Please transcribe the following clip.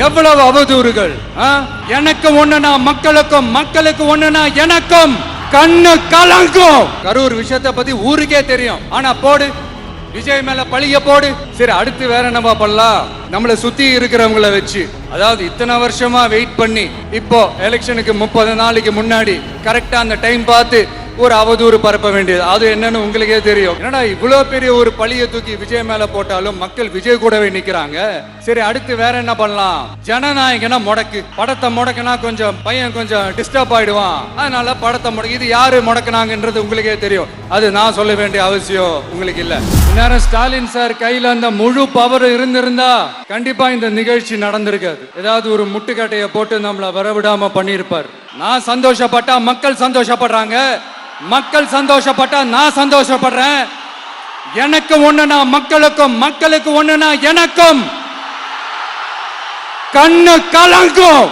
எவ்வளவு அவதூறுகள். எனக்கு ஒண்ணுனா மக்களுக்கும், மக்களுக்கு ஒண்ணுனா எனக்கும். கண்ணு கலங்கும். கரூர் விஷயத்தை பத்தி ஊருக்கே தெரியும். ஆனா போடு, விஜய் மேல பழிய போடு. சரி, அடுத்து வேற என்ன பண்ணலாம்? நம்மளை சுத்தி இருக்கிறவங்கள வச்சு, அதாவது இத்தனை வருஷமா வெயிட் பண்ணி இப்போ எலெக்ஷனுக்கு 30 நாளைக்கு முன்னாடி கரெக்டா அந்த டைம் பார்த்து ஒரு அவதூறு பரப்ப வேண்டியது. அது என்னன்னு உங்களுக்கே தெரியும். என்னடா இவ்வளவு பெரிய ஒரு பழிய தூக்கி விஜய் மேல போட்டாலும் மக்கள் விஜய் கூடவே நிக்கிறாங்க. சரி, அடுத்து வேற என்ன பண்ணலாம்? ஜனநாயகனா முடக்கு. படத்தை முடக்கினா கொஞ்சம் பையன் கொஞ்சம் டிஸ்டர்ப் ஆயிடுவான். அதனால படத்தை முடக்கு. இது யாரு முடக்கினாங்கன்றது உங்களுக்கே தெரியும். அது நான் சொல்ல வேண்டிய அவசியம் உங்களுக்கு இல்ல. இந்நேரம் ஸ்டாலின் சார் கையில அந்த முழு பவர் இருந்திருந்தா கண்டிப்பா இந்த நிகழ்ச்சி நடந்திருக்காது. ஏதாவது ஒரு முட்டுக்கட்டையை போட்டு நம்மள வரவிடாம பண்ணியிருப்பார். நான் சந்தோஷப்பட்டா மக்கள் சந்தோஷப்படுறாங்க, மக்கள் சந்தோஷப்பட்டா நான் சந்தோஷப்படுறேன். எனக்கு ஒண்ணுனா மக்களுக்கும், மக்களுக்கு ஒண்ணுனா எனக்கும். கண்ணு கலங்கும்.